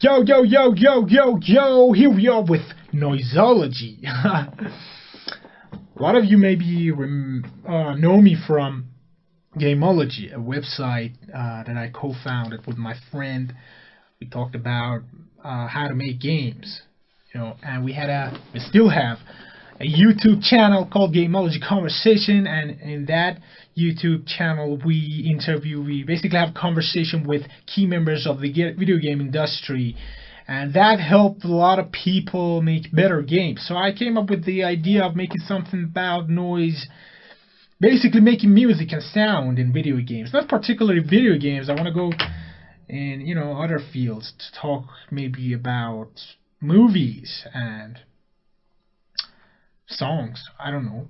Yo, yo, yo, yo, yo, yo, here we are with Noisology. A lot of you maybe know me from Gameology, a website that I co-founded with my friend. We talked about how to make games, and we still have a YouTube channel called Gameology Conversation, and in that YouTube channel we basically have a conversation with key members of the video game industry, and that helped a lot of people make better games. So I came up with the idea of making something about noise, basically making music and sound in video games. Not particularly video games. I want to go in other fields to talk maybe about movies and songs. I don't know.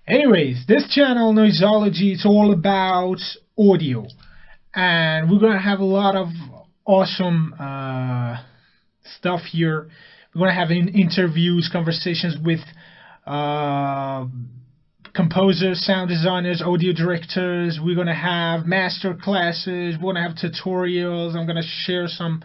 Anyways, this channel, Noisology, it's all about audio. And we're going to have a lot of awesome stuff here. We're going to have interviews, conversations with composers, sound designers, audio directors. We're going to have master classes. We're going to have tutorials. I'm going to share some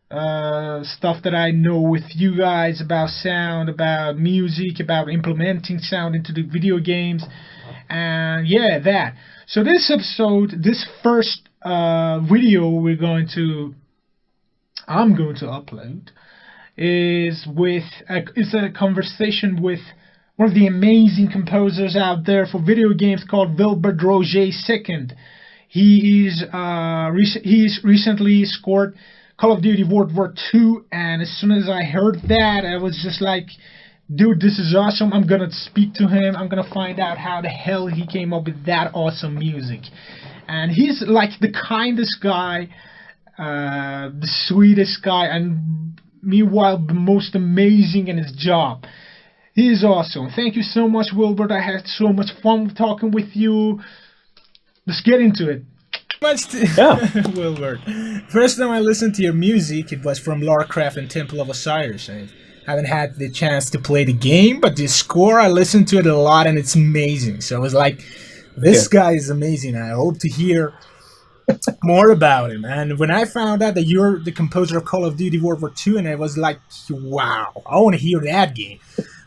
stuff that I know with you guys about sound, about music, about implementing sound into the video games, and yeah, that. So this episode, this first video I'm going to upload is a conversation with one of the amazing composers out there for video games called Wilbert Roget II. He's recently scored Call of Duty World War II, and as soon as I heard that, I was just like, dude, this is awesome. I'm gonna speak to him. I'm gonna find out how the hell he came up with that awesome music. And he's like the kindest guy, the sweetest guy, and meanwhile the most amazing in his job. He is awesome. Thank you so much, Wilbert. I had so much fun talking with you. Let's get into it. Wilbert. First time I listened to your music, it was from Lara Croft and Temple of Osiris. I haven't had the chance to play the game, but the score, I listened to it a lot, and it's amazing. So I was like, this guy is amazing. I hope to hear more about him. And when I found out that you're the composer of Call of Duty World War II, and I was like, wow, I want to hear that game.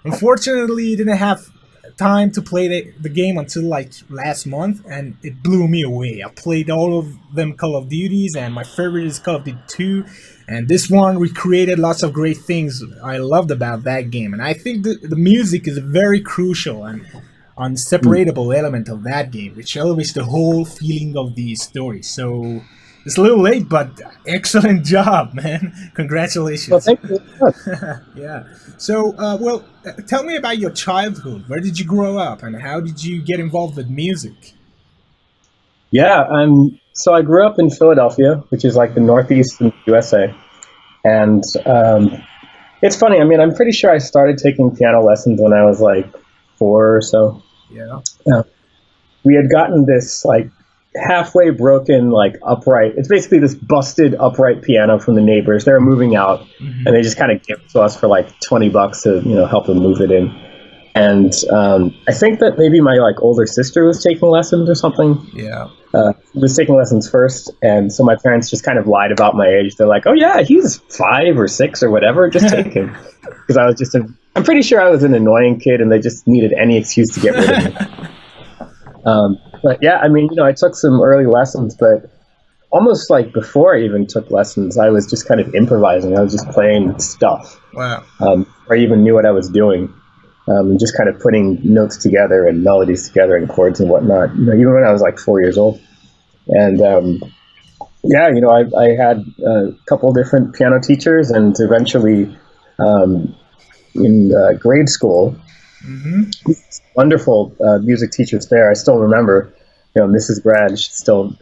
Unfortunately, didn't have time to play the game until like last month, and it blew me away. I played all of them Call of Duties, and my favorite is Call of Duty 2, and this one recreated lots of great things I loved about that game. And I think the music is a very crucial and unseparable element of that game, which elevates the whole feeling of the story. So it's a little late, but excellent job, man. Congratulations. Well, thank you. Yeah. So, tell me about your childhood. Where did you grow up, and how did you get involved with music? Yeah, so I grew up in Philadelphia, which is like the northeast in the USA. And it's funny, I mean, I'm pretty sure I started taking piano lessons when I was like 4 or so. Yeah. We had gotten this like halfway broken, like upright. It's basically this busted upright piano from the neighbors. They were moving out, and they just kind of gave it to us for like $20 to help them move it in. And I think that maybe my like older sister was taking lessons or something. Yeah, was taking lessons first, and so my parents just kind of lied about my age. They're like, "Oh yeah, he's 5 or 6 or whatever. Just take him," because I was just I'm pretty sure I was an annoying kid, and they just needed any excuse to get rid of me. But yeah, I mean, I took some early lessons, but almost like before I even took lessons, I was just kind of improvising. I was just playing stuff. Wow. I even knew what I was doing, and just kind of putting notes together and melodies together and chords and whatnot. Even when I was like 4 years old. And I had a couple different piano teachers, and eventually in grade school. Mm-hmm. Wonderful music teachers there. I still remember, Mrs. Brad. She's still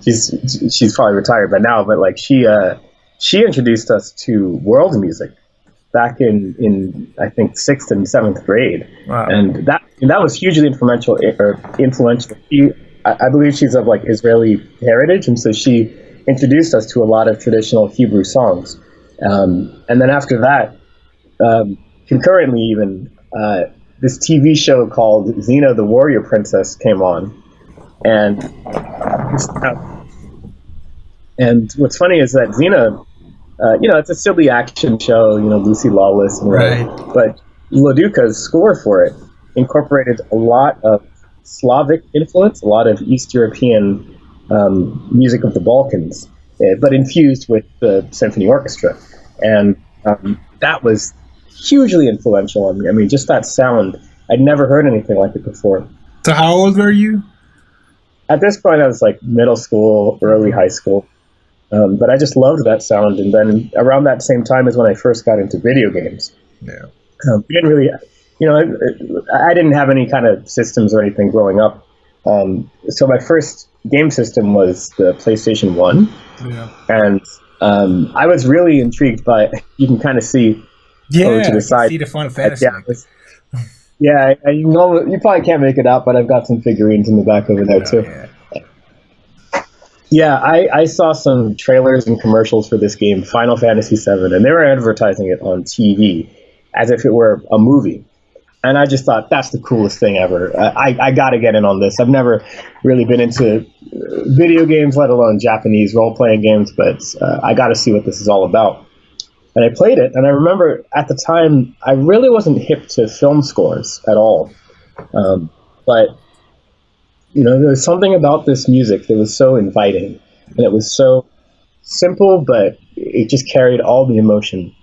she's probably retired by now, but like she introduced us to world music back in I think 6th and 7th grade. Wow. And that was hugely influential. I believe she's of like Israeli heritage, and so she introduced us to a lot of traditional Hebrew songs. And then after that, concurrently even. This TV show called Xena the Warrior Princess came on, and what's funny is that Xena it's a silly action show, Lucy Lawless and Right. whatever. But Loduka's score for it incorporated a lot of Slavic influence, a lot of East European music of the Balkans, but infused with the symphony orchestra. And that was hugely influential on me. I mean, just that sound, I'd never heard anything like it before. So how old were you? At this point, I was like middle school, early high school. But I just loved that sound. And then around that same time is when I first got into video games. Yeah. We didn't really, I didn't have any kind of systems or anything growing up. So my first game system was the PlayStation 1. Yeah. And I was really intrigued by, you can kind of see over to the side. See the Final Fantasy. Yeah, you probably can't make it out, but I've got some figurines in the back over there too. Yeah, I saw some trailers and commercials for this game, Final Fantasy VII, and they were advertising it on TV as if it were a movie. And I just thought, that's the coolest thing ever. I got to get in on this. I've never really been into video games, let alone Japanese role-playing games, but I got to see what this is all about. And I played it, and I remember at the time, I really wasn't hip to film scores at all. But, there was something about this music that was so inviting, and it was so simple, but it just carried all the emotion,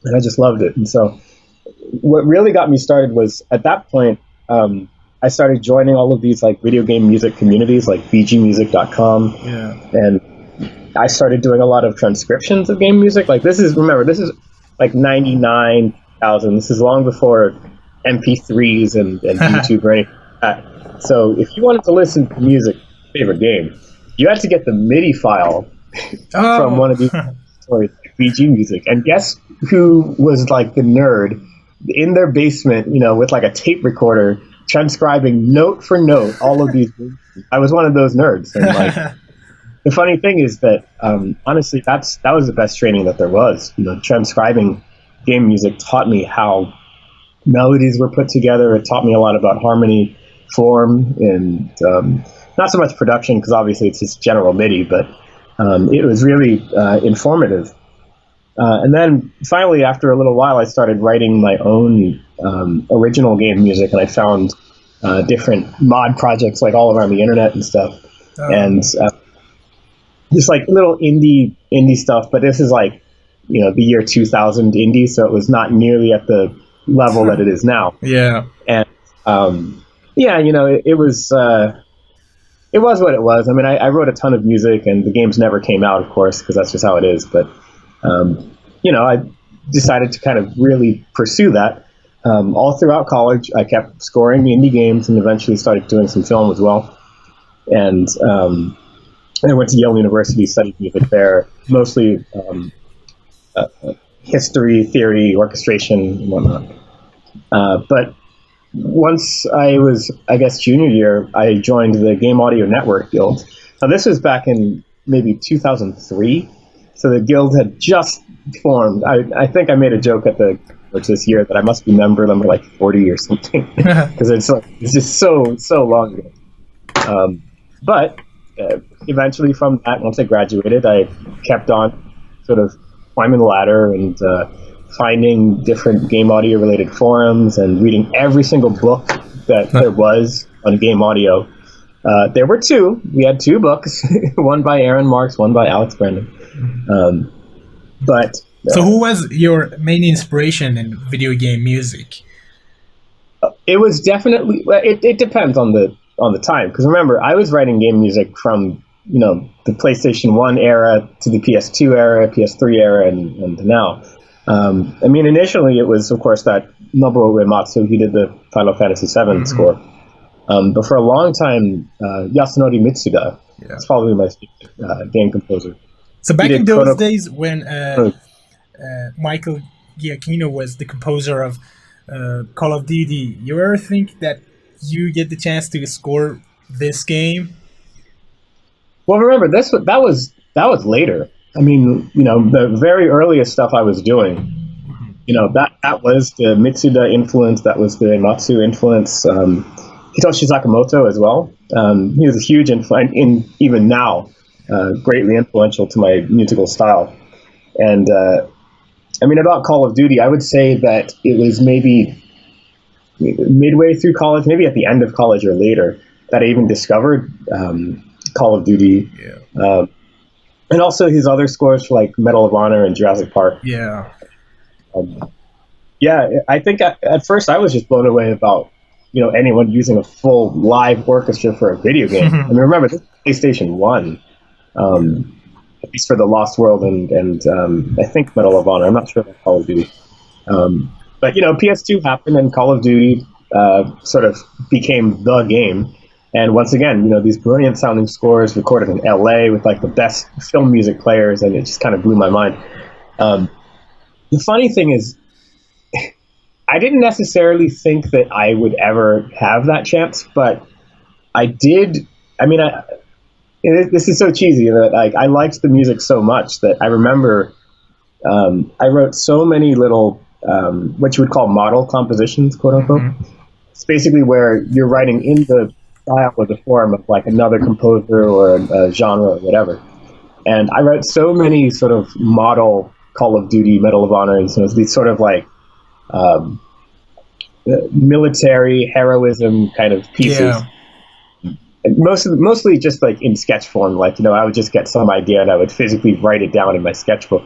and I just loved it. And so what really got me started was, at that point, I started joining all of these like video game music communities, like bgmusic.com, and I started doing a lot of transcriptions of game music. Like this is like 99,000. This is long before MP3s and YouTube or anything like that. So if you wanted to listen to music, favorite game, you had to get the MIDI file from one of these stories, like BG Music. And guess who was like the nerd in their basement, with like a tape recorder, transcribing note for note all of these movies. I was one of those nerds. And like the funny thing is that honestly, that was the best training that there was. Transcribing game music taught me how melodies were put together. It taught me a lot about harmony, form, and not so much production, because obviously it's just general MIDI, but it was really informative. And then finally, after a little while, I started writing my own original game music, and I found different mod projects like all around the internet and stuff. And just like little indie stuff, but this is like, the year 2000 indie, so it was not nearly at the level that it is now. Yeah. And it was what it was. I mean, I wrote a ton of music, and the games never came out, of course, because that's just how it is. But I decided to kind of really pursue that. All throughout college, I kept scoring indie games, and eventually started doing some film as well. And I went to Yale University, studied music there, mostly history, theory, orchestration, and whatnot. But once I was, I guess, junior year, I joined the Game Audio Network Guild. Now, this was back in maybe 2003, so the guild had just formed. I think I made a joke at the this year that I must be member number like 40 or something, because it's just so long ago. But eventually from that, once I graduated, I kept on sort of climbing the ladder and finding different game audio related forums and reading every single book that there was on game audio. There were two. We had two books, one by Aaron Marks, one by Alex Brandon. So who was your main inspiration in video game music? It was definitely, it depends on the time, because remember, I was writing game music from the PlayStation 1 era to the PS2 era, PS3 era, and now. I mean, initially it was, of course, that Nobuo Uematsu. He did the Final Fantasy VII score. But for a long time, Yasunori Mitsuda is probably my favorite game composer. So back in those days when Michael Giacchino was the composer of Call of Duty, you ever think that you get the chance to score this game? Well, remember, that was later. I mean, the very earliest stuff I was doing, that was the Mitsuda influence, that was the Matsu influence. Hitoshi Sakamoto as well. He was a huge influence, even now, greatly influential to my musical style. And I mean, about Call of Duty, I would say that it was maybe midway through college, maybe at the end of college or later, that I even discovered Call of Duty. Yeah. And also his other scores for like Medal of Honor and Jurassic Park. Yeah. Yeah, I think at first I was just blown away about, anyone using a full live orchestra for a video game. I mean, remember, this is PlayStation 1, at least for the Lost World and I think Medal of Honor. I'm not sure about Call of Duty. But, PS2 happened and Call of Duty sort of became the game. And once again, these brilliant sounding scores recorded in LA with like the best film music players, and it just kind of blew my mind. The funny thing is, I didn't necessarily think that I would ever have that chance, but I did. I mean, this is so cheesy that I liked the music so much that I remember I wrote so many little, what you would call model compositions, quote unquote. Mm-hmm. It's basically where you're writing in the style or the form of like another composer or a genre or whatever. And I wrote so many sort of model Call of Duty, Medal of Honor, and so these sort of like military heroism kind of pieces. Yeah. Mostly just like in sketch form. Like, I would just get some idea and I would physically write it down in my sketchbook.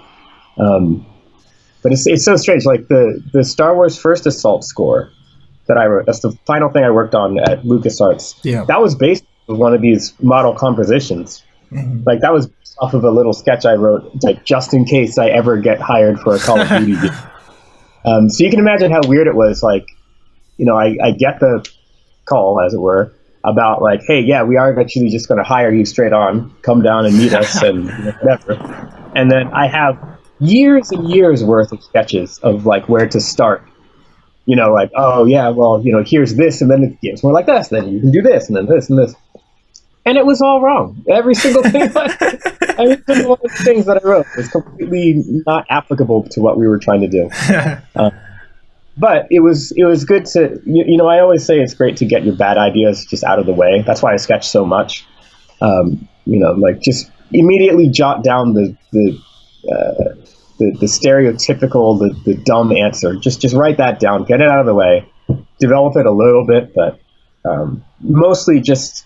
But it's so strange. Like the Star Wars First Assault score that I wrote, that's the final thing I worked on at LucasArts. Yeah. That was based on one of these model compositions. Mm-hmm. Like that was based off of a little sketch I wrote, like just in case I ever get hired for a Call of Duty game. So you can imagine how weird it was. Like, I get the call, as it were, about like, hey, yeah, we are eventually just going to hire you straight on, come down and meet us and whatever. And then I have years and years worth of sketches of like where to start. Like, oh yeah, well, here's this, and then it gets more like this, then you can do this, and then this and this. And it was all wrong. Every single thing, every single one of the things that I wrote was completely not applicable to what we were trying to do. But it was good to, I always say it's great to get your bad ideas just out of the way. That's why I sketch so much. Like just immediately jot down the stereotypical, the dumb answer. Just write that down, get it out of the way, develop it a little bit, but mostly just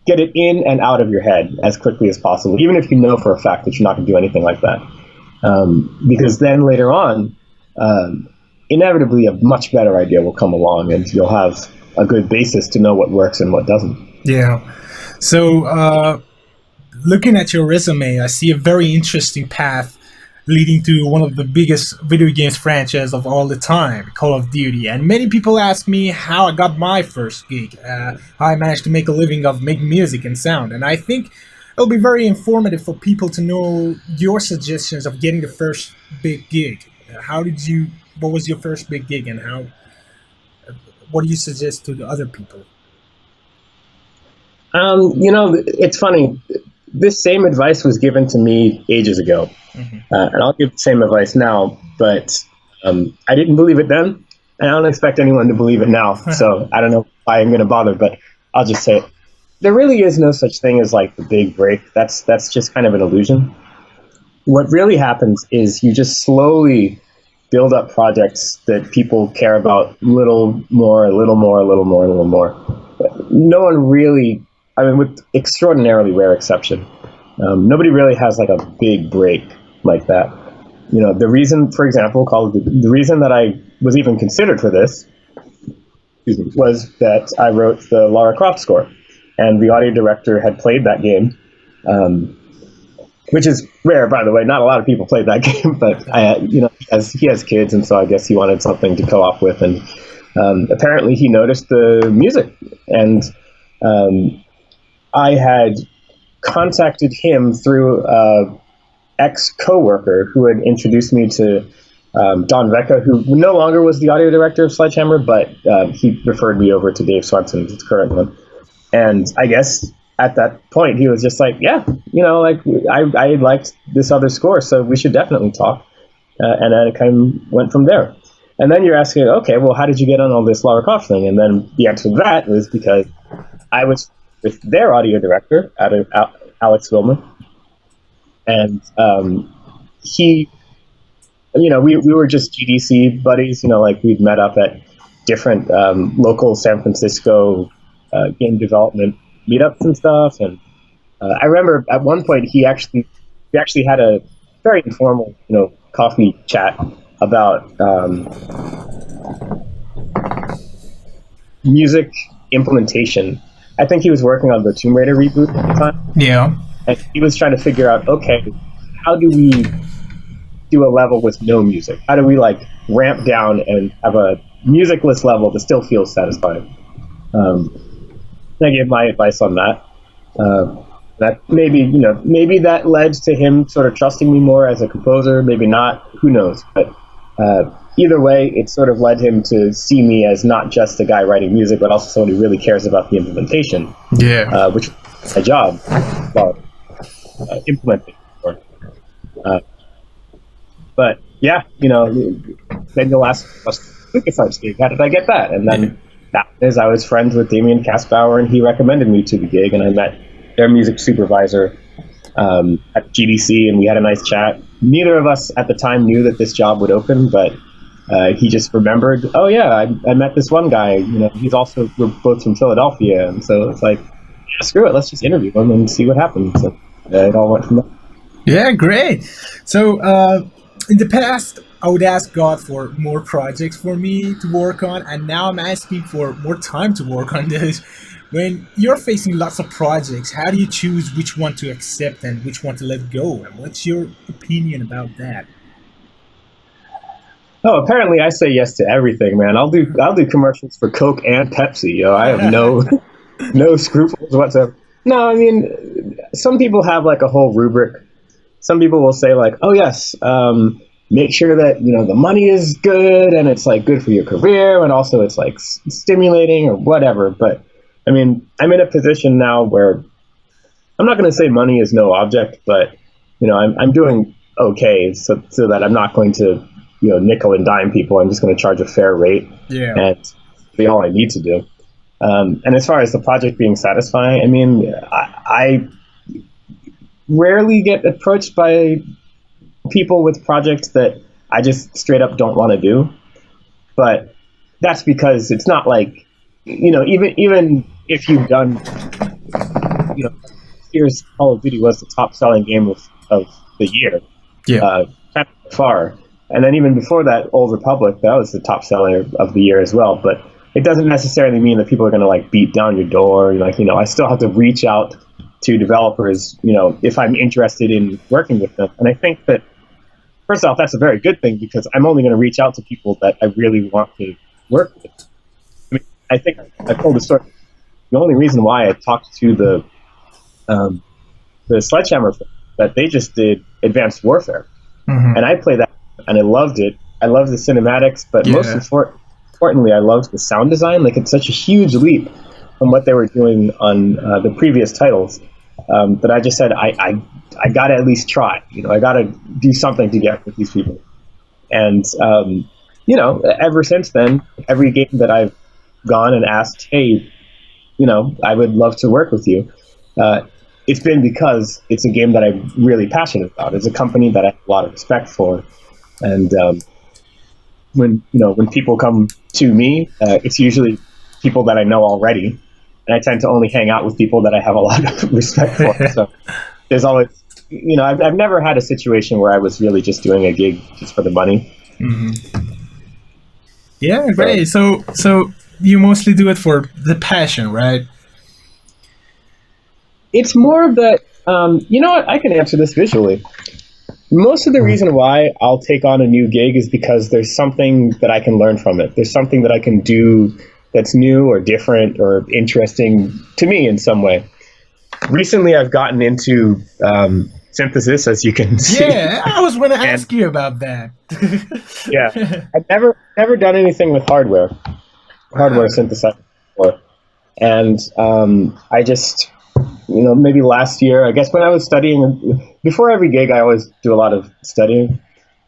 get it in and out of your head as quickly as possible, even if you know for a fact that you're not going to do anything like that. Because then later on, inevitably a much better idea will come along and you'll have a good basis to know what works and what doesn't. Yeah. So looking at your resume, I see a very interesting path leading to one of the biggest video games franchises of all the time, Call of Duty. And many people ask me how I got my first gig, how I managed to make a living of making music and sound. And I think it'll be very informative for people to know your suggestions of getting the first big gig. What was your first big gig, and what do you suggest to the other people? It's funny. This same advice was given to me ages ago, and I'll give the same advice now, but I didn't believe it then, and I don't expect anyone to believe it now, so I don't know why I'm going to bother, but I'll just say it. There really is no such thing as like the big break. That's just kind of an illusion. What really happens is you just slowly build up projects that people care about a little more. No one really, with extraordinarily rare exception, nobody really has like a big break like that. The reason, for example, the reason that I was even considered for this was that I wrote the Lara Croft score, and the audio director had played that game, which is rare, by the way. Not a lot of people played that game, but he has kids, and so I guess he wanted something to co-op with, and apparently he noticed the music, and I had contacted him through an ex-coworker who had introduced me to Don Vecca, who no longer was the audio director of Sledgehammer, but he referred me over to Dave Swenson, his current one. And I guess at that point he was just like, yeah, I liked this other score, so we should definitely talk. And then it kind of went from there. And then you're asking, okay, well, how did you get on all this Lara Croft thing? And then the answer to that was because I was with their audio director, Alex Vilman, and he, we were just GDC buddies. Like we'd met up at different local San Francisco game development meetups and stuff. And I remember at one point we actually had a very informal, coffee chat about music implementation. I think he was working on the Tomb Raider reboot at the time. Yeah. And he was trying to figure out, okay, how do we do a level with no music? How do we ramp down and have a musicless level that still feels satisfying? I gave my advice on that. That maybe that led to him sort of trusting me more as a composer, maybe not, who knows. But either way, it sort of led him to see me as not just a guy writing music, but also someone who really cares about the implementation. Yeah. Which is my job. Well, implementing. But yeah, then you'll ask, LucasArts gig, how did I get that? And then that is, I was friends with Damien Kaspauer, and he recommended me to the gig, and I met their music supervisor at GDC, and we had a nice chat. Neither of us at the time knew that this job would open, but he just remembered, oh yeah, I met this one guy, we're both from Philadelphia, and so it's like, yeah, screw it, let's just interview him and see what happens. So it all went from there. Yeah, great. So in the past, I would ask God for more projects for me to work on, and now I'm asking for more time to work on those. When you're facing lots of projects, how do you choose which one to accept and which one to let go? And what's your opinion about that? Oh, apparently I say yes to everything, man. I'll do commercials for Coke and Pepsi. I have no scruples whatsoever. No, I mean, some people have a whole rubric. Some people will say oh yes, make sure that the money is good and it's good for your career, and also it's stimulating or whatever. But I mean, I'm in a position now where I'm not going to say money is no object, but I'm doing okay, so that I'm not going to nickel and dime people. I'm just going to charge a fair rate, and that's really all I need to do. And as far as the project being satisfying, I mean, I rarely get approached by people with projects that I just straight up don't want to do. But that's because it's not even if you've done, here's Call of Duty was the top selling game of the year, by far. And then even before that, Old Republic, that was the top seller of the year as well. But it doesn't necessarily mean that people are going to beat down your door. I still have to reach out to developers, if I'm interested in working with them. And I think that, first off, that's a very good thing, because I'm only going to reach out to people that I really want to work with. I mean, I think I told the story. The only reason why I talked to the Sledgehammer film, that they just did Advanced Warfare. Mm-hmm. And I played that, and I loved it. I loved the cinematics, but most importantly, I loved the sound design. It's such a huge leap from what they were doing on the previous titles, that I just said, I got to at least try. I got to do something to get with these people. And, ever since then, every game that I've gone and asked, hey, I would love to work with you, it's been because it's a game that I'm really passionate about. It's a company that I have a lot of respect for. And when people come to me, it's usually people that I know already. And I tend to only hang out with people that I have a lot of respect for. So there's always, I've never had a situation where I was really just doing a gig just for the money. Mm-hmm. Yeah, great. So you mostly do it for the passion, right? It's more of that, you know what, I can answer this visually. Most of the reason why I'll take on a new gig is because there's something that I can learn from it. There's something that I can do that's new or different or interesting to me in some way. Recently, I've gotten into synthesis, as you can see. Yeah, I was going to ask you about that. Yeah, I've never done anything with hardware synthesizer before. And I just, maybe last year, I guess when I was studying, before every gig, I always do a lot of studying.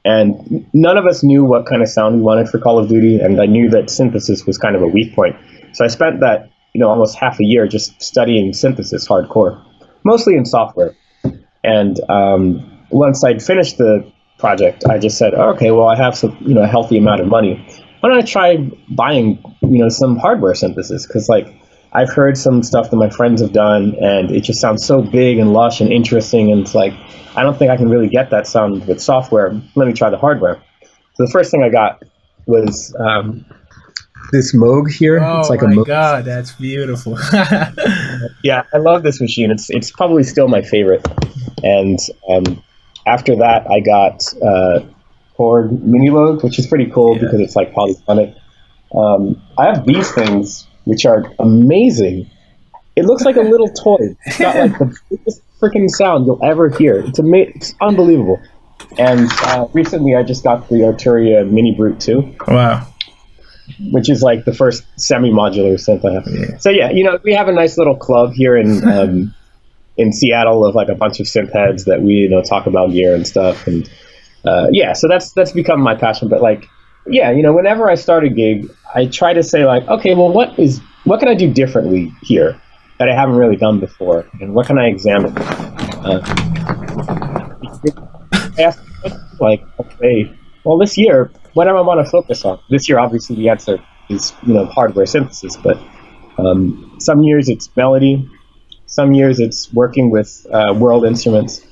And none of us knew what kind of sound we wanted for Call of Duty, and I knew that synthesis was kind of a weak point. So I spent that, almost half a year just studying synthesis hardcore, mostly in software. And once I'd finished the project, I just said, okay, well, I have some, a healthy amount of money. Why don't I try buying, some hardware synthesis? Because like I've heard some stuff that my friends have done, and it just sounds so big and lush and interesting. And it's like, I don't think I can really get that sound with software. Let me try the hardware. So the first thing I got was this Moog here. Oh, it's like my a Moog. God, that's beautiful. Yeah, I love this machine. It's probably still my favorite. And after that, I got Korg Minilogue, which is pretty cool because it's like polyphonic. I have these things, which are amazing. It looks like a little toy. It's got like the biggest freaking sound you'll ever hear. It's unbelievable. And recently, I just got the Arturia Mini Brute 2. Wow. Which is like the first semi-modular synth I have. Yeah. So yeah, we have a nice little club here in Seattle of like a bunch of synth heads that we talk about gear and stuff, and so that's become my passion. But like, whenever I start a gig, I try to say like, okay, well, what can I do differently here that I haven't really done before, and what can I examine? I ask like, okay, well, this year, what do I want to focus on? This year, obviously, the answer is hardware synthesis, but some years it's melody. Some years it's working with world instruments,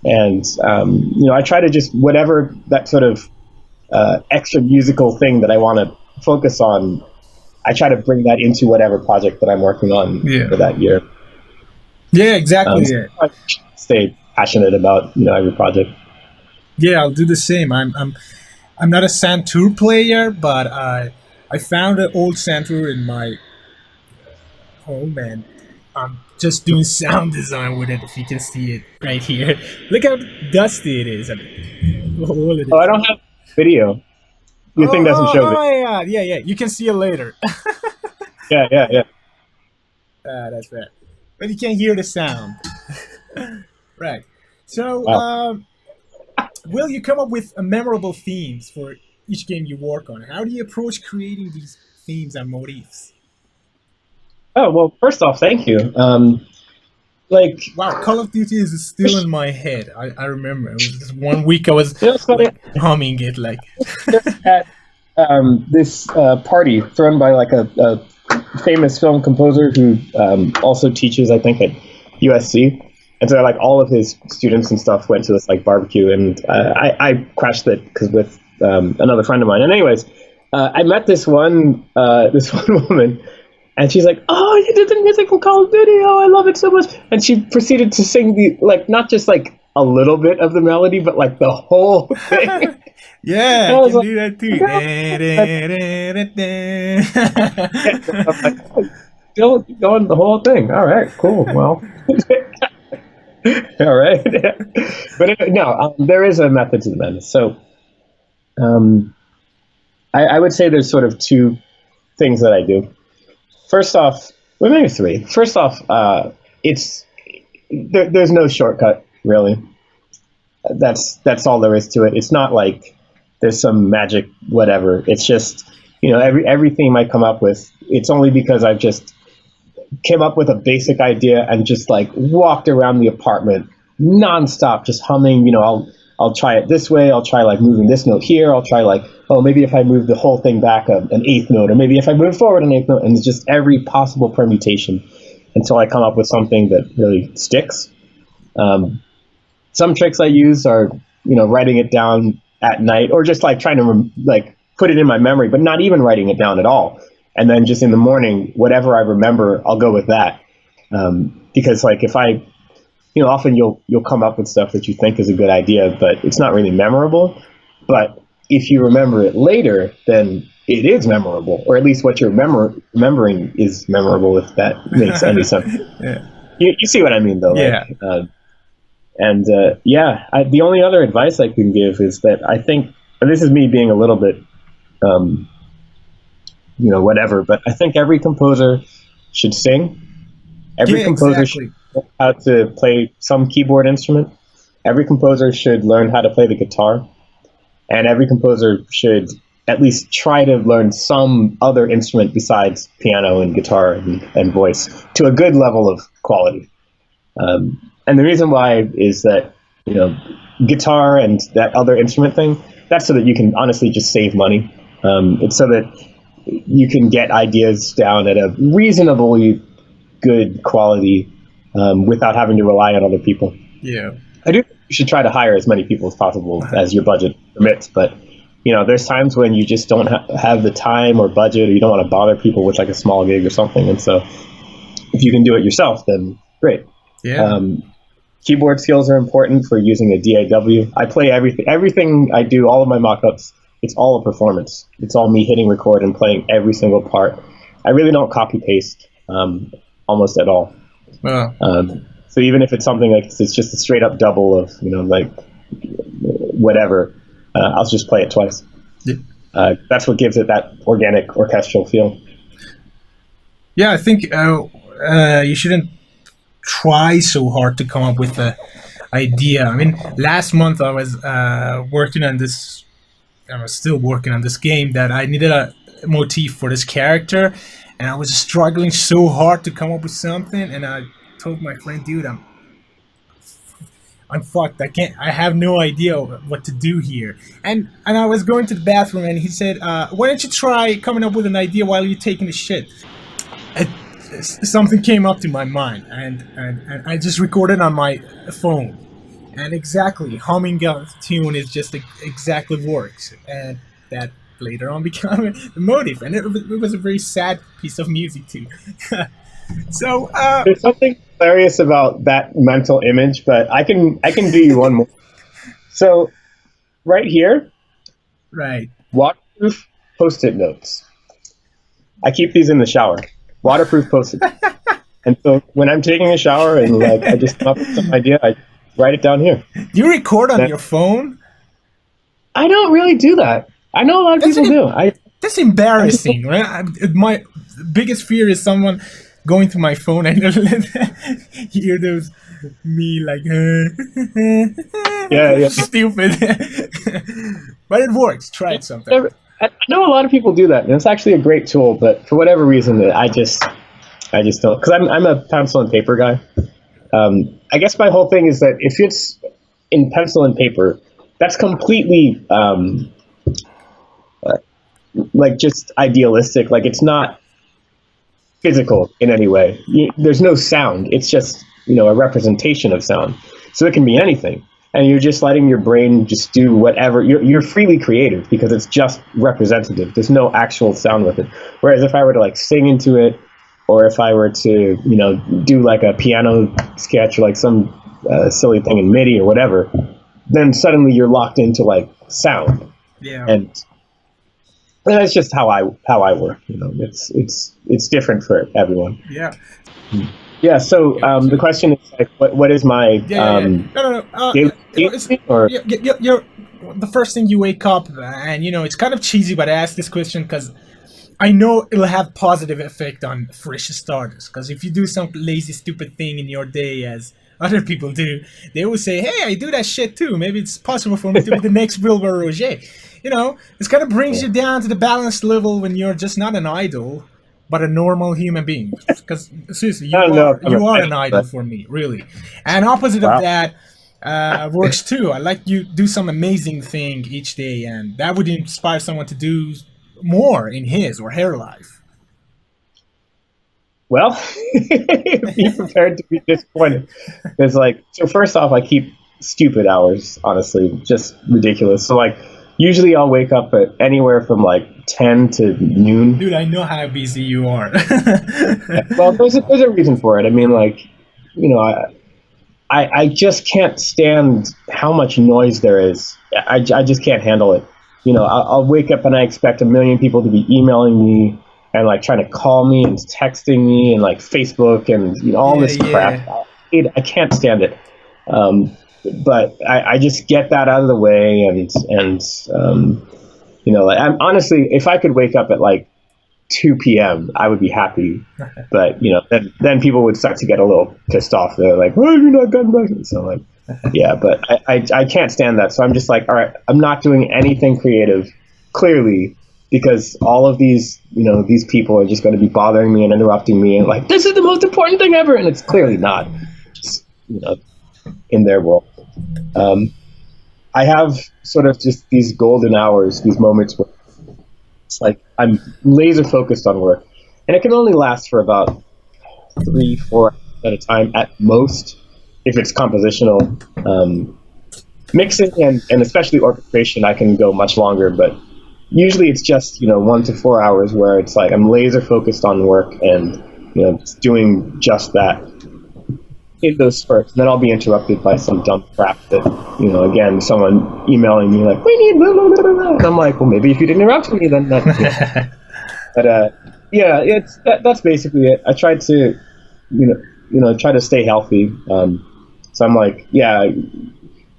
and I try to just whatever that sort of extra musical thing that I want to focus on, I try to bring that into whatever project that I'm working on for that year. Yeah, exactly. So I stay passionate about every project. Yeah, I'll do the same. I'm not a Santur player, but I found an old Santur in my home, and I'm just doing sound design with it. If you can see it right here, look how dusty it is. I don't have video. Your thing doesn't show it. Oh yeah. You can see it later. Yeah. That's right. But you can hear the sound. Right. So, wow. Will you come up with memorable themes for each game you work on? How do you approach creating these themes and motifs? Oh, well, first off, thank you. Wow, Call of Duty is still in my head. I remember. It was just 1 week I was humming it like. At this party thrown by like a famous film composer who also teaches, I think, at USC. And so like all of his students and stuff went to this like barbecue, and I crashed it because with another friend of mine. And anyways, I met this one woman, and she's like, "Oh, you did the music from Call of Duty! Oh, I love it so much!" And she proceeded to sing the not just like a little bit of the melody, but like the whole thing. Yeah, I can do that too. Still going the whole thing. All right, cool. Well. All right. But there is a method to the madness. So I would say there's sort of two things that I do. First off, well, maybe three. First off, there's no shortcut, really. That's all there is to it. It's not like there's some magic whatever. It's just, every theme I come up with, it's only because I've just came up with a basic idea and just like walked around the apartment nonstop, just humming. I'll try it this way. I'll try like moving this note here. I'll try like, maybe if I move the whole thing back an eighth note, or maybe if I move forward an eighth note, and it's just every possible permutation until I come up with something that really sticks. Some tricks I use are, writing it down at night, or just like trying to put it in my memory, but not even writing it down at all. And then just in the morning, whatever I remember, I'll go with that. Because like if I, often you'll come up with stuff that you think is a good idea, but it's not really memorable. But if you remember it later, then it is memorable, or at least what you're remembering is memorable, if that makes any sense. Yeah. You see what I mean, though, yeah. Right? The only other advice I can give is that I think, and this is me being a little bit, whatever, but I think every composer should sing. Every composer should learn how to play some keyboard instrument. Every composer should learn how to play the guitar. And every composer should at least try to learn some other instrument besides piano and guitar and voice to a good level of quality. And the reason why is that, guitar and that other instrument thing, that's so that you can honestly just save money. It's so that you can get ideas down at a reasonably good quality without having to rely on other people. Yeah. I do think you should try to hire as many people as possible as your budget permits, but there's times when you just don't have the time or budget, or you don't want to bother people with like a small gig or something. And so if you can do it yourself, then great. Yeah. Keyboard skills are important for using a DAW. I play everything I do, all of my mock-ups, it's all a performance. It's all me hitting record and playing every single part. I really don't copy paste almost at all. So even if it's something like it's just a straight up double of, like whatever, I'll just play it twice. Yeah. That's what gives it that organic orchestral feel. Yeah, I think you shouldn't try so hard to come up with an idea. I mean, last month I was working on this. I was still working on this game that I needed a motif for this character, and I was struggling so hard to come up with something. And I told my friend, "Dude, I'm fucked. I have no idea what to do here." And I was going to the bathroom, and he said, "Why don't you try coming up with an idea while you're taking a shit?" Something came up to my mind, and I just recorded on my phone, and exactly humming a tune is just exactly works, and that later on became the motive, and it was a very sad piece of music too. So there's something hilarious about that mental image, but I can do you one more. So right here, right, waterproof Post-it notes. I keep these in the shower. Waterproof Post-it. And so when I'm taking a shower and I just come up with some idea, I write it down here. Do you record on your phone? I don't really do that. I know a lot of people do. That's embarrassing, right? My biggest fear is someone going through my phone and hear those me yeah, stupid. But it works. Try it sometime. I know a lot of people do that, and it's actually a great tool. But for whatever reason, I just don't. Because I'm a pencil and paper guy. I guess my whole thing is that if it's in pencil and paper, that's completely just idealistic. It's not physical in any way. There's no sound. It's just a representation of sound. So it can be anything. And you're just letting your brain just do whatever. You're freely creative because it's just representative. There's no actual sound with it. Whereas if I were to sing into it, or if I were to do a piano sketch or some silly thing in MIDI or whatever, then suddenly you're locked into sound. Yeah. And that's just how I work. It's different for everyone. Yeah. Yeah, so the question is what is my daily or you're the first thing you wake up, and it's kind of cheesy, but I ask this question because I know it'll have positive effect on fresh starters. Because if you do some lazy, stupid thing in your day, as other people do, they will say, "Hey, I do that shit too. Maybe it's possible for me to be the next Wilbert Roget." It kind of brings you down to the balanced level when you're just not an idol, but a normal human being. Because seriously, you are an idol for me, really. And opposite of that works too. I like you do some amazing thing each day, and that would inspire someone to do more in his or her life. Well, be prepared to be disappointed. Because so first off, I keep stupid hours, honestly, just ridiculous. So usually I'll wake up at anywhere from 10 to noon. Dude, I know how busy you are. Well, there's a reason for it. I mean, I just can't stand how much noise there is. I just can't handle it. I'll wake up and I expect a million people to be emailing me and trying to call me and texting me and Facebook and all this crap. I can't stand it. But I just get that out of the way and I'm honestly, if I could wake up at 2 p.m. I would be happy. But then people would start to get a little pissed off. They're like, "Oh, you're not getting back." So yeah, but I can't stand that. So I'm just all right, I'm not doing anything creative, clearly, because all of these these people are just going to be bothering me and interrupting me and this is the most important thing ever, and it's clearly not. in their world. I have sort of just these golden hours, these moments where it's like I'm laser focused on work, and it can only last for about 3-4 hours at a time at most, if it's compositional. Mixing and especially orchestration, I can go much longer, but usually it's just 1 to 4 hours where it's like I'm laser focused on work and doing just that in those spurts. And then I'll be interrupted by some dumb crap that again, someone emailing me like, we need blah, blah, blah, blah. And I'm like, well, maybe if you didn't interrupt me, then that's it. But yeah, that's basically it. I tried to try to stay healthy. So I'm like, yeah.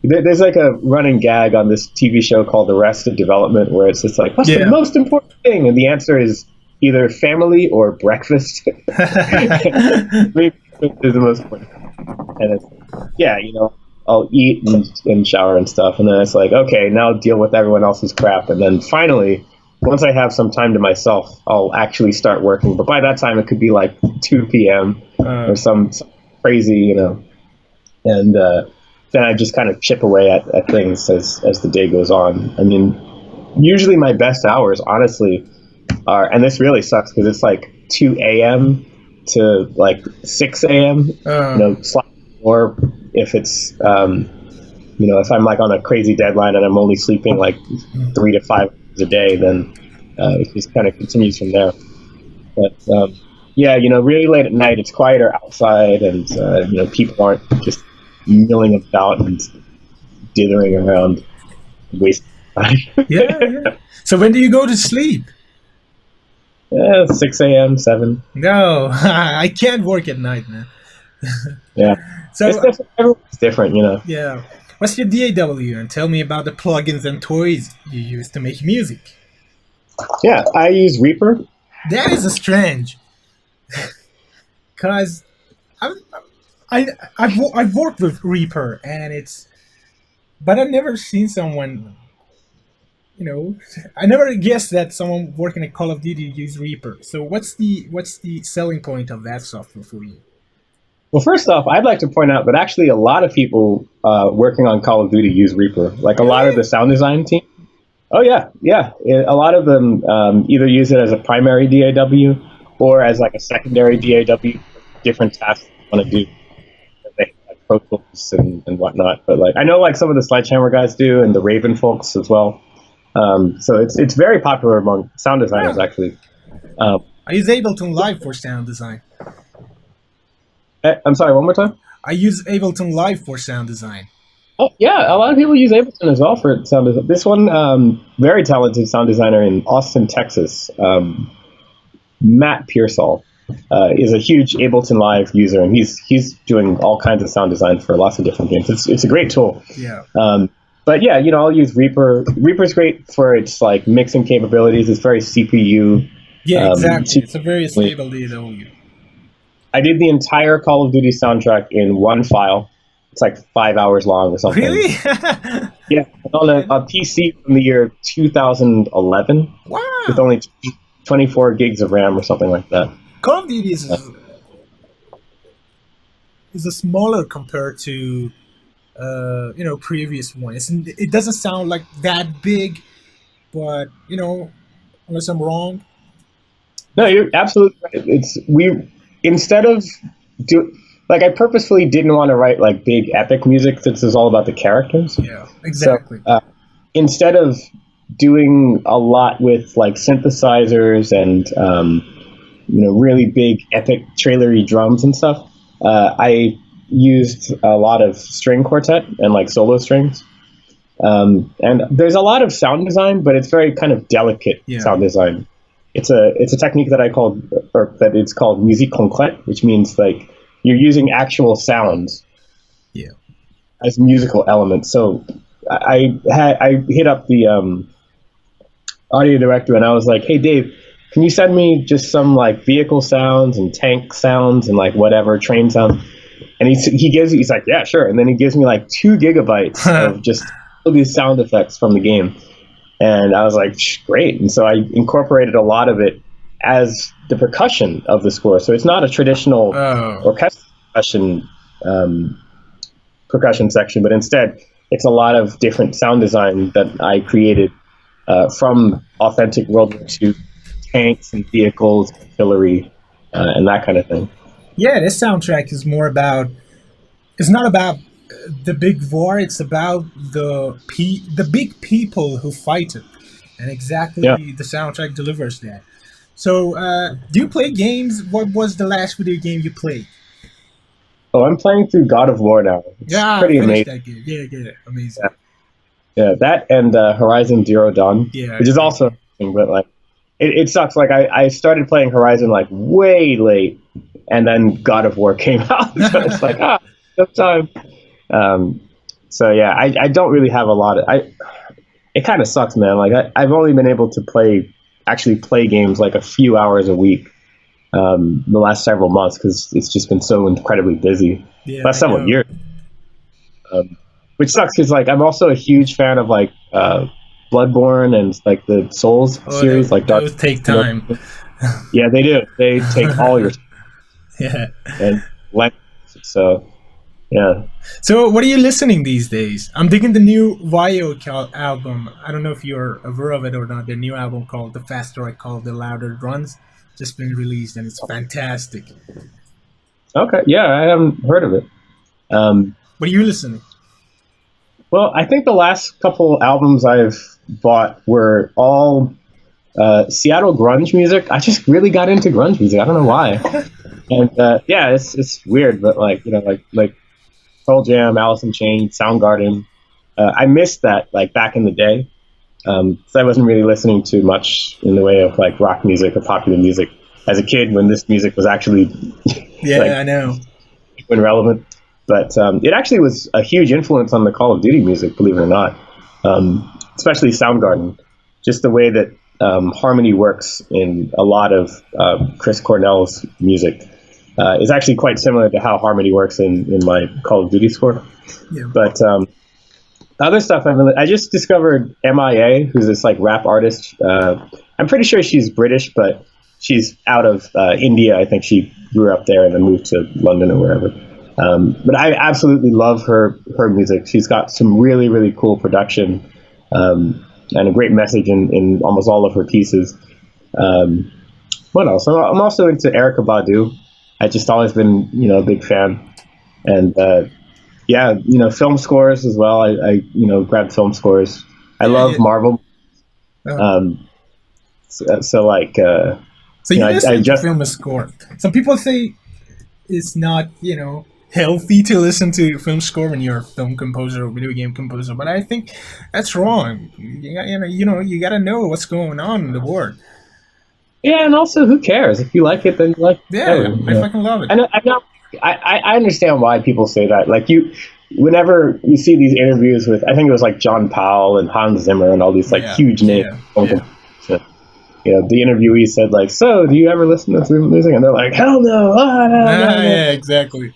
There's like a running gag on this TV show called Arrested Development where it's just like, what's the most important thing? And the answer is either family or breakfast. Maybe is the most important. And it's, I'll eat and shower and stuff. And then it's like, okay, now deal with everyone else's crap. And then finally, once I have some time to myself, I'll actually start working. But by that time, it could be like 2 p.m. Or some crazy, and then I just kind of chip away at things as the day goes on. I mean, usually my best hours, honestly, are, and this really sucks because it's like 2 a.m. to like 6 a.m. Or if it's, if I'm like on a crazy deadline and I'm only sleeping like 3 to 5 hours a day, then it just kind of continues from there. But really late at night, it's quieter outside, and people aren't just milling about and dithering around, wasting time. Yeah. So when do you go to sleep? 6 a.m., 7. No, I can't work at night, man. Yeah. So everyone's different, Yeah. What's your DAW? And tell me about the plugins and toys you use to make music. Yeah, I use Reaper. That is strange. Because I've worked with Reaper, and but I've never seen someone, I never guessed that someone working at Call of Duty used Reaper. So what's the selling point of that software for you? Well, first off, I'd like to point out that actually a lot of people working on Call of Duty use Reaper. Like a lot of the sound design team. Oh yeah. A lot of them either use it as a primary DAW or as like a secondary DAW for different tasks they want to do. They have Pro Tools and whatnot. But like I know like some of the Sledgehammer guys do, and the Raven folks as well. So it's very popular among sound designers actually. I use Ableton Live for sound design. I'm sorry, one more time? I use Ableton Live for sound design. Oh, yeah, a lot of people use Ableton as well for sound design. This one, very talented sound designer in Austin, Texas, Matt Pearsall, is a huge Ableton Live user, and he's doing all kinds of sound design for lots of different games. It's a great tool. Yeah. But yeah, I'll use Reaper. Reaper's great for its like mixing capabilities. It's very CPU. Yeah, exactly. It's a very stable DAW. I did the entire Call of Duty soundtrack in one file. It's like 5 hours long or something. Really? Yeah, on a PC from the year 2011. Wow. With only 24 gigs of RAM or something like that. Call of Duty is a smaller compared to previous ones. It doesn't sound like that big, but unless I'm wrong. No, you're absolutely right. I purposefully didn't want to write like big epic music since it's all about the characters. Yeah, exactly. So, instead of doing a lot with like synthesizers and really big epic trailery drums and stuff, I used a lot of string quartet and like solo strings. And there's a lot of sound design, but it's very kind of delicate sound design. It's a technique that it's called musique concrète, which means like you're using actual sounds as musical elements. So I hit up the audio director and I was like, hey Dave, can you send me just some like vehicle sounds and tank sounds and like whatever train sounds? And he's like, yeah, sure. And then he gives me like 2 gigabytes of just all these sound effects from the game. And I was like, great. And so I incorporated a lot of it as the percussion of the score. So it's not a traditional orchestral percussion percussion section, but instead it's a lot of different sound design that I created from authentic World War II tanks and vehicles, artillery, and that kind of thing. Yeah, this soundtrack is more about. It's not about the big war. It's about the big people who fight it, and exactly Yeah. the soundtrack delivers that. So, do you play games? What was the last video game you played? Oh, I'm playing through God of War now. It's Yeah, pretty finish amazing. that game. Yeah, amazing. Yeah, that and Horizon Zero Dawn, Yeah, which is also amazing, but like it sucks. Like I started playing Horizon like way late, and then God of War came out, so it's like no time. So yeah, I don't really have a lot of it kind of sucks, man. Like I've only been able to actually play games like a few hours a week the last several months because it's just been so incredibly busy. Yeah, Last I know. several years, which sucks because like I'm also a huge fan of like Bloodborne and like the Souls series. Like Dark. Those take time. Yeah, they do. They take all your Yeah. and length. So yeah. So, what are you listening these days? I'm digging the new WWII album. I don't know if you're aware of it or not. Their new album called "The Faster I Call, The Louder It Runs" just been released, and it's fantastic. Okay. Yeah, I haven't heard of it. What are you listening? Well, I think the last couple albums I've bought were all Seattle grunge music. I just really got into grunge music. I don't know why. And yeah, it's weird, but like like Pearl Jam, Alice in Chains, Soundgarden. I missed that like back in the day. So I wasn't really listening to much in the way of like rock music or popular music as a kid when this music was actually Yeah, like, I know. when relevant. But it actually was a huge influence on the Call of Duty music, believe it or not, especially Soundgarden. Just the way that harmony works in a lot of Chris Cornell's music is actually quite similar to how harmony works in my Call of Duty score. Yeah. But other stuff, I just discovered MIA, who's this like rap artist. I'm pretty sure she's British, but she's out of India. I think she grew up there and then moved to London or wherever. But I absolutely love her music. She's got some really, really cool production and a great message in almost all of her pieces. What else? I'm also into Erykah Badu. I've just always been, a big fan. And yeah, film scores as well. I grabbed film scores. I love Marvel. So like, so you listen to just film score. Some people say it's not, healthy to listen to film score when you're a film composer or video game composer, but I think that's wrong. You got to know what's going on in the world. Yeah, and also, who cares? If you like it, then you like it. Yeah, I fucking love it. I understand why people say that. Like whenever you see these interviews with, I think it was like John Powell and Hans Zimmer and all these like huge names. The interviewee said like, "So, do you ever listen to film music?" And they're like, "Hell no!" Yeah, exactly.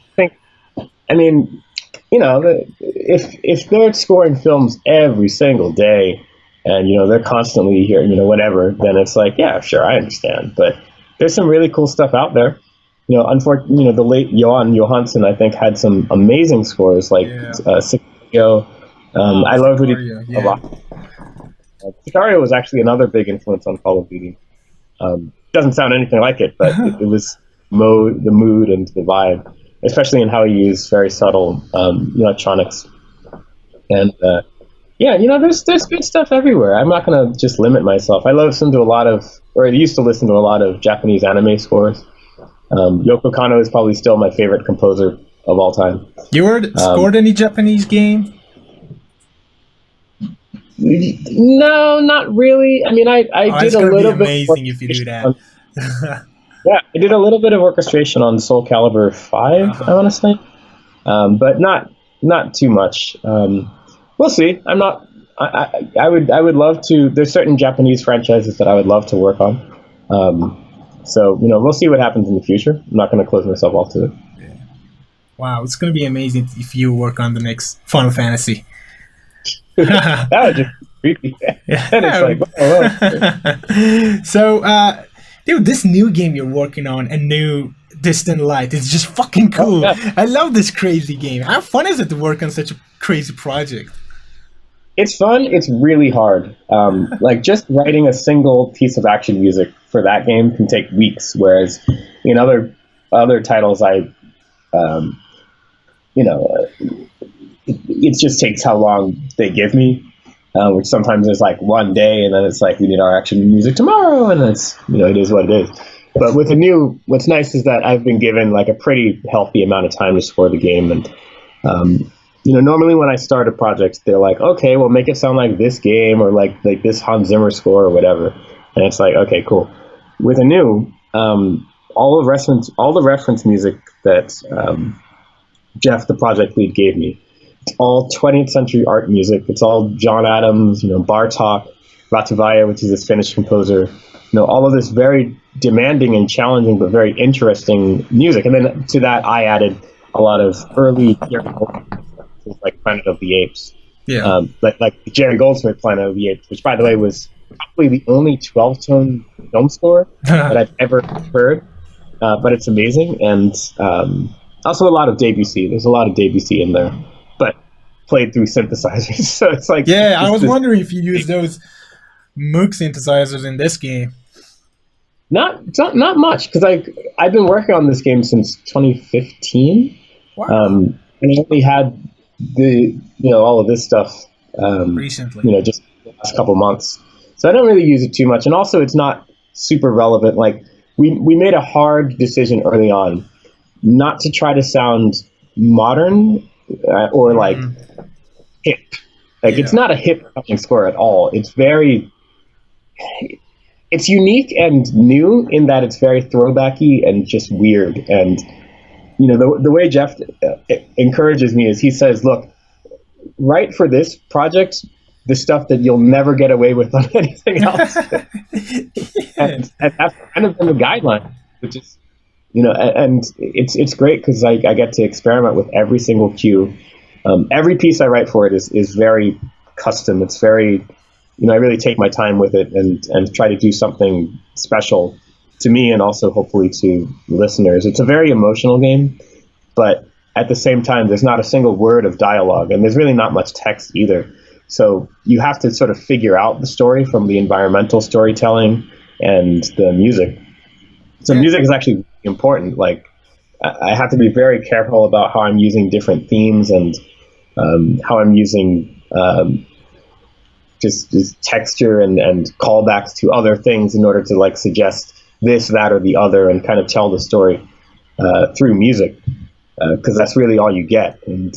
I mean, if they're scoring films every single day, and they're constantly here, whatever, then it's like, yeah, sure, I understand. But there's some really cool stuff out there. Unfortunately, the late Johan Johansson, I think, had some amazing scores, like Sicario. I love what he did a lot. Sicario was actually another big influence on Call of Duty. Doesn't sound anything like it, but it was the mood and the vibe, especially in how he used very subtle electronics. And there's good stuff everywhere. I'm not going to just limit myself. I used to listen to a lot of Japanese anime scores. Yoko Kanno is probably still my favorite composer of all time. You scored any Japanese game? No, not really. I mean, I did a little bit. Amazing if you do that. Yeah, I did a little bit of orchestration on Soul Calibur 5, I want to say, but not too much. We'll see. I'm not. I would love to. There's certain Japanese franchises that I would love to work on. So we'll see what happens in the future. I'm not going to close myself off to it. Yeah. Wow, it's going to be amazing if you work on the next Final Fantasy. That would just be creepy. It's like, So, dude, this new game you're working on, a new Distant Light. It's just fucking Oh, cool. yeah. I love this crazy game. How fun is it to work on such a crazy project? It's fun. It's really hard. Like just writing a single piece of action music for that game can take weeks, whereas in other titles, um, it just takes how long they give me, which sometimes is like one day, and then it's like we need our action music tomorrow, and it's it is what it is. But with what's nice is that I've been given like a pretty healthy amount of time to score the game, and normally when I start a project, they're like, okay, well, make it sound like this game or like this Hans Zimmer score or whatever, and it's like, okay, cool. With all the reference music that Jeff, the project lead, gave me, it's all 20th century art music. It's all John Adams, Bartok, WWII, which is this Finnish composer. All of this very demanding and challenging, but very interesting music. And then to that, I added a lot of early Jerry Goldsmith stuff, like Planet of the Apes. Yeah. Like Jerry Goldsmith Planet of the Apes, which, by the way, was probably the only 12-tone film score that I've ever heard. But it's amazing. And also a lot of Debussy. There's a lot of Debussy in there, but played through synthesizers. So it's like... Yeah, I was wondering if you use those Moog synthesizers in this game. Not much, because I've been working on this game since 2015. Wow. And I only had all of this stuff recently. Just the last couple months. So I don't really use it too much, and also it's not super relevant. Like we made a hard decision early on not to try to sound modern or like hip. Like it's not a hip score at all. It's unique and new in that it's very throwbacky and just weird. And the way Jeff encourages me is he says, look, write for this project the stuff that you'll never get away with on anything else. and that's kind of been the guideline, which is, and it's great because I get to experiment with every single cue. Every piece I write for it is very custom. It's very, I really take my time with it and try to do something special to me and also hopefully to listeners. It's a very emotional game, but at the same time, there's not a single word of dialogue, and there's really not much text either. So you have to sort of figure out the story from the environmental storytelling and the music. So music is actually important. Like I have to be very careful about how I'm using different themes and how I'm using just texture and callbacks to other things in order to like suggest this, that, or the other, and kind of tell the story through music, because that's really all you get. And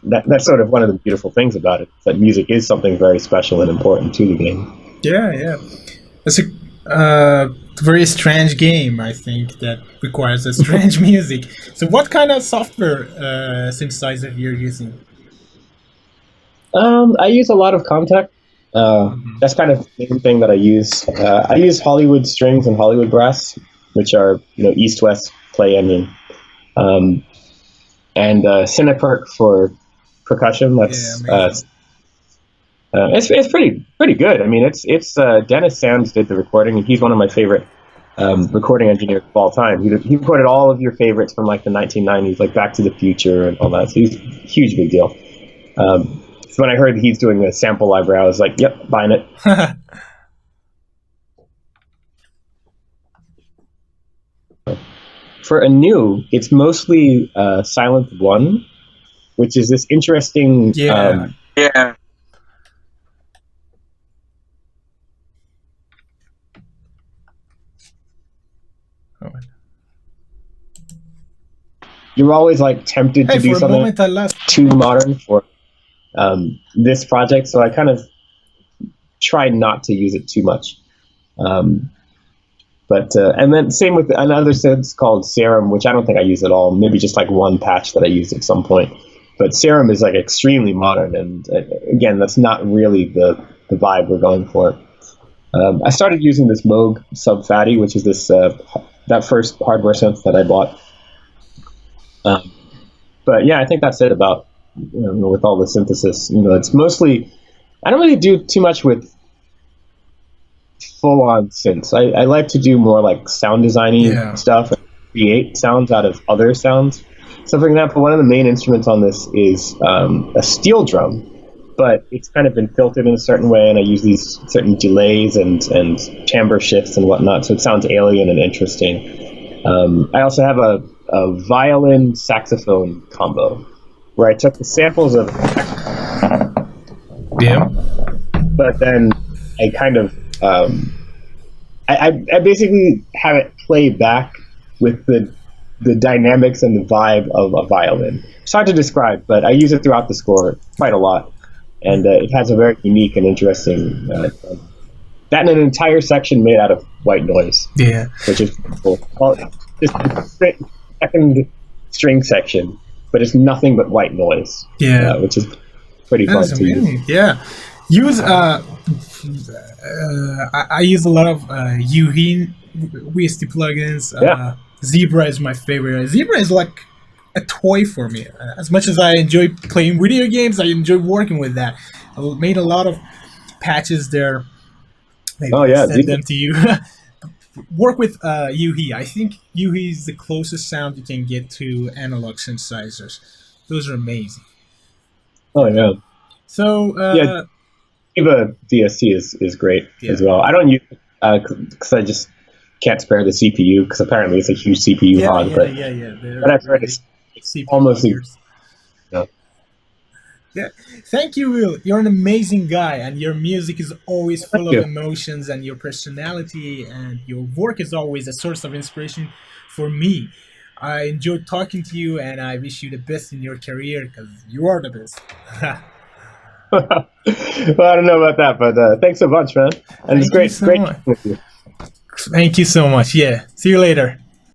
that's sort of one of the beautiful things about it, that music is something very special and important to the game. Yeah. It's a very strange game, I think, that requires a strange music. So what kind of software synthesizer you're using? I use a lot of Contact. That's kind of the main thing that I use. I use Hollywood Strings and Hollywood Brass, which are East-West play engine, and Cineperk for percussion. That's it's pretty good. I mean, it's Dennis Sams did the recording, and he's one of my favorite recording engineers of all time. He recorded all of your favorites from like the 1990s, like Back to the Future and all that. So he's a huge big deal. So when I heard he's doing a sample library, I was like, yep, buying it. For a new, it's mostly Silent One, which is this interesting... Yeah. You're always like tempted to do something too modern for this project, so I kind of tried not to use it too much. But and then same with another synth called Serum, which I don't think I use at all. Maybe just like one patch that I used at some point. But Serum is like extremely modern, and again, that's not really the vibe we're going for. I started using this Moog Sub Fatty, which is this that first hardware synth that I bought. But yeah, I think that's it about with all the synthesis. It's mostly, I don't really do too much with full-on synths. I like to do more like sound designy stuff, create sounds out of other sounds. So, for example, one of the main instruments on this is a steel drum, but it's kind of been filtered in a certain way, and I use these certain delays and timbre shifts and whatnot, so it sounds alien and interesting. I also have a violin saxophone combo, where I took the samples of, Yeah. but then I kind of I basically have it play back with the dynamics and the vibe of a violin. It's hard to describe, but I use it throughout the score quite a lot, and it has a very unique and interesting that and an entire section made out of white noise. Yeah. Which is cool. Well, it's the second string section, but it's nothing but white noise. Yeah. Which is pretty fun to use. Yeah. Use I use a lot of WWII plugins. Yeah. Zebra is my favorite. Zebra is like a toy for me. As much as I enjoy playing video games, I enjoy working with that. I made a lot of patches there. Maybe send them to you. Work with WWII. I think WWII is the closest sound you can get to analog synthesizers. Those are amazing. Oh yeah. So Viva VST is great as well. I don't use because I just can't spare the CPU, because apparently it's a huge CPU hog. But I've heard it's almost. Yeah. Thank you, Will. You're an amazing guy, and your music is always full of emotions, and your personality and your work is always a source of inspiration for me. I enjoyed talking to you, and I wish you the best in your career, because you are the best. Well, I don't know about that, but thanks so much, man. And it's great Thank you so much. Yeah. See you later.